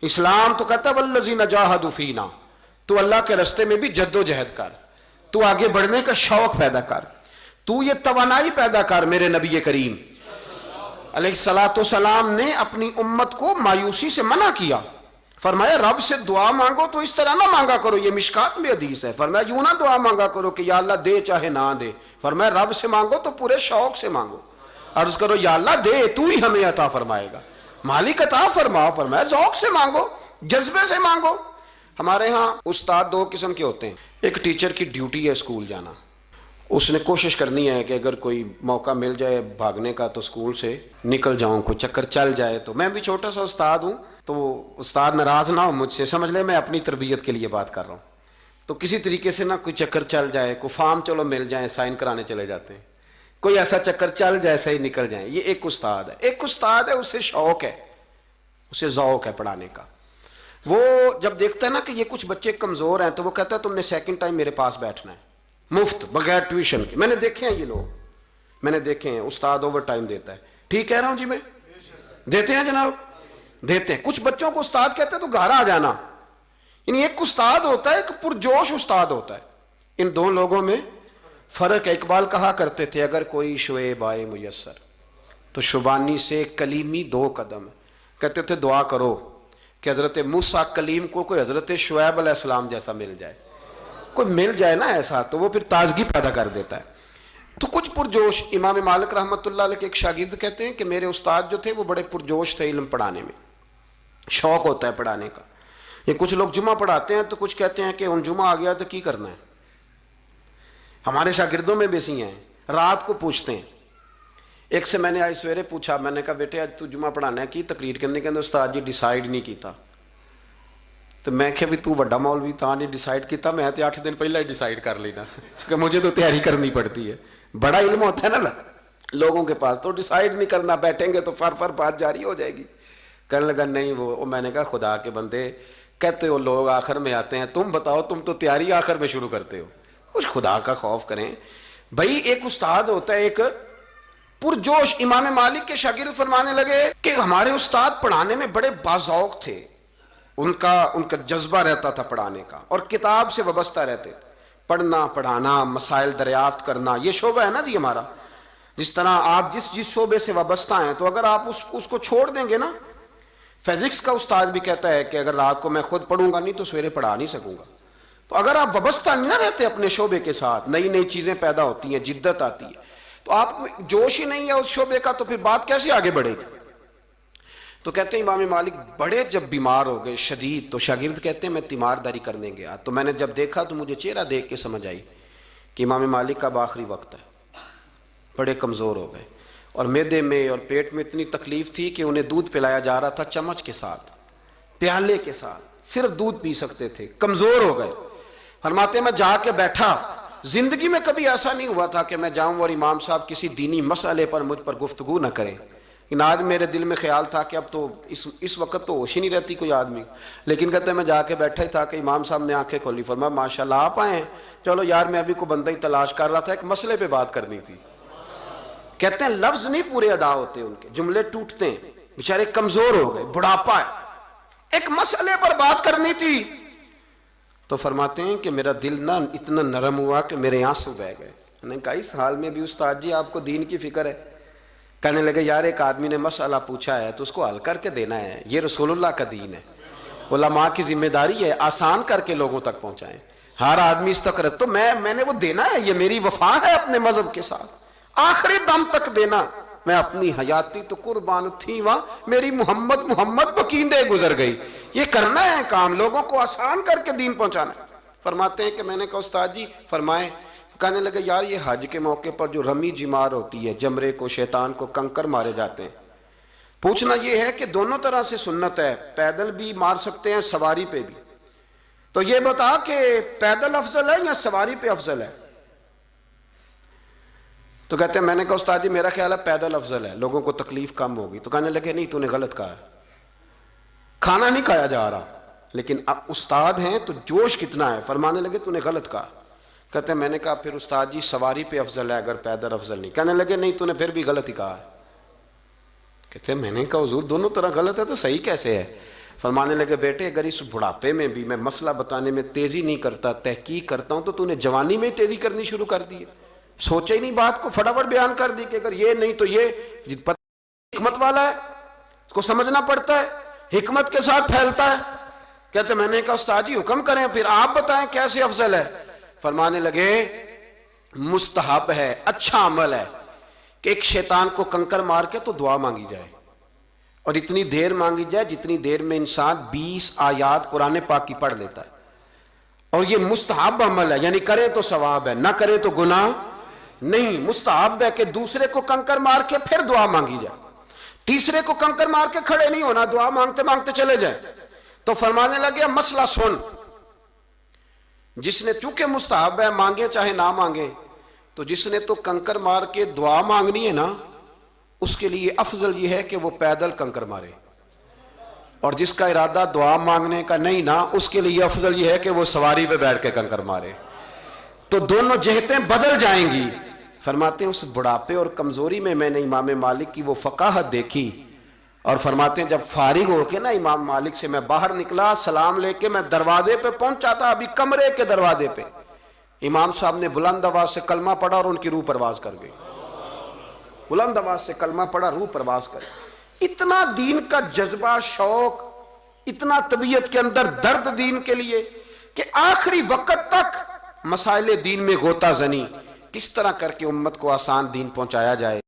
اسلام تو کہتا ہے والذین جاہدوا فینا، تو اللہ کے رستے میں بھی جد و جہد کر، تو آگے بڑھنے کا شوق پیدا کر، تو یہ توانائی پیدا کر۔ میرے نبی کریم علیہ الصلوۃ والسلام نے اپنی امت کو مایوسی سے منع کیا، فرمایا رب سے دعا مانگو تو اس طرح نہ مانگا کرو، یہ مشکات میں حدیث ہے، فرمایا یوں نہ دعا مانگا کرو کہ یا اللہ دے چاہے نہ دے، فرمایا رب سے مانگو تو پورے شوق سے مانگو، عرض کرو یا اللہ دے، تو ہی ہمیں عطا فرمائے گا، مالک عطا فرما، فرمایا ذوق سے مانگو، جذبے سے مانگو۔ ہمارے ہاں استاد دو قسم کے ہوتے ہیں، ایک ٹیچر کی ڈیوٹی ہے اسکول جانا، اس نے کوشش کرنی ہے کہ اگر کوئی موقع مل جائے بھاگنے کا تو اسکول سے نکل جاؤں، کوئی چکر چل جائے تو۔ میں بھی چھوٹا سا استاد ہوں، تو استاد ناراض نہ ہو مجھ سے، سمجھ لے میں اپنی تربیت کے لیے بات کر رہا ہوں، تو کسی طریقے سے نہ کوئی چکر چل جائے، کوئی فارم چلو مل جائیں، سائن کرانے چلے جاتے ہیں، کوئی ایسا چکر چل جائے صحیح نکل جائیں، یہ ایک استاد ہے۔ ایک استاد ہے اسے شوق ہے، اسے ذوق ہے پڑھانے کا، وہ جب دیکھتا ہے نا کہ یہ کچھ بچے کمزور ہیں تو وہ کہتا ہے تم نے سیکنڈ ٹائم میرے پاس بیٹھنا ہے مفت بغیر ٹیوشن کے۔ میں نے دیکھے ہیں یہ لوگ، میں نے دیکھے ہیں، استاد اوور ٹائم دیتا ہے، ٹھیک کہہ رہا ہوں جی میں؟ دیتے ہیں جناب، دیتے ہیں۔ کچھ بچوں کو استاد کہتے ہیں تو گھر آ جانا، یعنی ایک استاد ہوتا ہے، ایک پرجوش استاد ہوتا ہے، ان دو لوگوں میں فرق ہے۔ اقبال کہا کرتے تھے اگر کوئی شعیب آئے میسر تو شبانی سے کلیمی دو قدم، کہتے تھے دعا کرو کہ حضرت موسیٰ کلیم کو کوئی حضرت شعیب علیہ السلام جیسا مل جائے، کوئی مل جائے نا ایسا، تو وہ پھر تازگی پیدا کر دیتا ہے۔ تو کچھ پرجوش، امام مالک رحمۃ اللہ علیہ کے ایک شاگرد کہتے ہیں کہ میرے استاد جو تھے وہ بڑے پرجوش تھے، علم پڑھانے میں شوق ہوتا ہے پڑھانے کا۔ یہ کچھ لوگ جمعہ پڑھاتے ہیں تو کچھ کہتے ہیں کہ ان جمعہ آ گیا تو کی کرنا ہے، ہمارے شاگردوں میں بھی ایسی ہیں، رات کو پوچھتے ہیں۔ ایک سے میں نے آج سویرے پوچھا، میں نے کہا بیٹے آج تو جمعہ پڑھانا ہے کی تقریر کرنے کے اندر، استاد جی ڈیسائیڈ نہیں کیتا، تو میں کہ بھی تو وڈا مولوی تھا نہیں ڈیسائیڈ کیتا، میں تے 8 دن پہلے ہی ڈیسائیڈ کر لینا، کیونکہ مجھے تو تیاری کرنی پڑتی ہے، بڑا علم ہوتا ہے نا لوگوں کے پاس، تو ڈیسائیڈ نہیں کرنا، بیٹھیں گے تو فر بات جاری ہو جائے گی۔ کہنے لگا نہیں وہ میں نے کہا خدا کے بندے کہتے ہو لوگ آخر میں آتے ہیں، تم بتاؤ تم تو تیاری آخر میں شروع کرتے ہو، کچھ خدا کا خوف کریں بھائی۔ ایک استاد ہوتا ہے ایک پرجوش۔ امام مالک کے شاگرد فرمانے لگے کہ ہمارے استاد پڑھانے میں بڑے باذوق تھے، ان کا جذبہ رہتا تھا پڑھانے کا، اور کتاب سے وابستہ رہتے، پڑھنا پڑھانا مسائل دریافت کرنا، یہ شعبہ ہے نا جی ہمارا۔ جس طرح آپ جس شعبے سے وابستہ ہیں تو اگر آپ اس کو چھوڑ دیں گے نا، فزکس کا استاد بھی کہتا ہے کہ اگر رات کو میں خود پڑھوں گا نہیں تو سویرے پڑھا نہیں سکوں گا۔ تو اگر آپ وابستہ نہیں نہ رہتے اپنے شعبے کے ساتھ، نئی نئی چیزیں پیدا ہوتی ہیں، جدت آتی ہے، تو آپ کو جوش ہی نہیں ہے اس شعبے کا، تو پھر بات کیسے آگے بڑھے گی؟ تو کہتے ہیں امام مالک بڑے جب بیمار ہو گئے شدید، تو شاگرد کہتے ہیں میں تیمارداری کرنے گیا، تو میں نے جب دیکھا تو مجھے چہرہ دیکھ کے سمجھ آئی کہ امام مالک کا اب آخری وقت ہے، بڑے کمزور ہو گئے، اور معدے میں اور پیٹ میں اتنی تکلیف تھی کہ انہیں دودھ پلایا جا رہا تھا چمچ کے ساتھ، پیالے کے ساتھ، صرف دودھ پی سکتے تھے، کمزور ہو گئے۔ فرماتے ہیں میں جا کے بیٹھا، زندگی میں کبھی ایسا نہیں ہوا تھا کہ میں جاؤں اور امام صاحب کسی دینی مسئلے پر مجھ پر گفتگو نہ کریں، لیکن آج میرے دل میں خیال تھا کہ اب تو اس وقت تو ہوش ہی نہیں رہتی کوئی آدمی، لیکن کہتے ہیں میں جا کے بیٹھا ہی تھا کہ امام صاحب نے آنکھیں کھولی، فرمایا ماشاءاللہ آپ آئے ہیں، چلو یار میں ابھی کوئی بندہ ہی تلاش کر رہا تھا، ایک مسئلے پہ بات کرنی تھی۔ کہتے ہیں لفظ نہیں پورے ادا ہوتے ان کے، جملے ٹوٹتے ہیں، بیچارے کمزور ہو گئے، بڑھاپا ہے، ایک مسئلے پر بات کرنی تھی۔ تو فرماتے ہیں کہ میرا دل نہ اتنا نرم ہوا کہ میرے آنسو بہہ گئے۔ میں نے کہا اس حال میں بھی استاد جی آپ کو دین کی فکر ہے؟ کہنے لگے یار ایک آدمی نے مسئلہ پوچھا ہے تو اس کو حل کر کے دینا ہے، یہ رسول اللہ کا دین ہے، علماء کی ذمہ داری ہے آسان کر کے لوگوں تک پہنچائیں، ہر آدمی اس تک تو میں نے وہ دینا ہے، یہ میری وفا ہے اپنے مذہب کے ساتھ، آخری دم تک دینا۔ میں اپنی حیاتی تو قربان تھی وہاں، میری محمد بکیندے گزر گئی، یہ کرنا ہے کام، لوگوں کو آسان کر کے دین پہنچانا ہے۔ فرماتے ہیں کہ میں نے کہا استاد جی فرمائیں، کہنے لگے یار یہ حج کے موقع پر جو رمی جمار ہوتی ہے، جمرے کو شیطان کو کنکر مارے جاتے ہیں، پوچھنا یہ ہے کہ دونوں طرح سے سنت ہے، پیدل بھی مار سکتے ہیں سواری پہ بھی، تو یہ بتا کہ پیدل افضل ہے یا سواری پہ افضل ہے؟ تو کہتے ہیں میں نے کہا استاد جی میرا خیال ہے پیدل افضل ہے، لوگوں کو تکلیف کم ہوگی۔ تو کہنے لگے نہیں تو نے غلط کہا ہے، کھانا نہیں کھایا جا رہا، لیکن اب استاد ہیں تو جوش کتنا ہے، فرمانے لگے تو نے غلط کہا۔ کہتے ہیں میں نے کہا پھر استاد جی سواری پہ افضل ہے اگر پیدل افضل نہیں؟ کہنے لگے نہیں تو نے پھر بھی غلط ہی کہا ہے۔ کہتے ہیں میں نے کہا حضور دونوں طرح غلط ہے تو صحیح کیسے ہے؟ فرمانے لگے بیٹے اگر اس بڑھاپے میں بھی میں مسئلہ بتانے میں تیزی نہیں کرتا، تحقیق کرتا ہوں، تو نے جوانی میں تیزی کرنی شروع کر دی ہے، سوچے ہی نہیں بات کو، فٹافٹ بیان کر دی کہ اگر یہ نہیں تو یہ حکمت والا ہے، اس کو سمجھنا پڑتا ہے، حکمت کے ساتھ پھیلتا ہے۔ کہتے میں نے کہا استاد جی حکم کریں، پھر آپ بتائیں کیسے افضل ہے۔ فرمانے لگے مستحب ہے، اچھا عمل ہے کہ ایک شیطان کو کنکر مار کے تو دعا مانگی جائے، اور اتنی دیر مانگی جائے جتنی دیر میں انسان 20 آیات قرآن پاک کی پڑھ لیتا ہے، اور یہ مستحب عمل ہے، یعنی کرے تو ثواب ہے، نہ کرے تو گناہ نہیں۔ مستحب ہے کہ دوسرے کو کنکر مار کے پھر دعا مانگی جائے، تیسرے کو کنکر مار کے کھڑے نہیں ہونا، دعا مانگتے مانگتے چلے جائیں۔ تو فرمانے لگے مسئلہ سن، جس نے چونکہ مستحب ہے مانگے چاہے نہ مانگے، تو جس نے تو کنکر مار کے دعا مانگنی ہے نا، اس کے لیے افضل یہ ہے کہ وہ پیدل کنکر مارے، اور جس کا ارادہ دعا مانگنے کا نہیں نا، اس کے لیے افضل یہ ہے کہ وہ سواری پہ بیٹھ کے کنکر مارے، تو دونوں جہتیں بدل جائیں گی۔ فرماتے ہیں اس بڑھاپے اور کمزوری میں نے امام مالک کی وہ فقاہت دیکھی، اور فرماتے ہیں جب فارغ ہو کے نا امام مالک سے میں باہر نکلا، سلام لے کے میں دروازے پہ پہنچا تھا، ابھی کمرے کے دروازے پہ امام صاحب نے بلند آواز سے کلمہ پڑھا اور ان کی روح پرواز کر گئی، بلند آواز سے کلمہ پڑھا، روح پرواز کر گئی۔ اتنا دین کا جذبہ، شوق، اتنا طبیعت کے اندر درد دین کے لیے کہ آخری وقت تک مسائل دین میں غوطہ زنی، کس طرح کر کے امت کو آسان دین پہنچایا جائے۔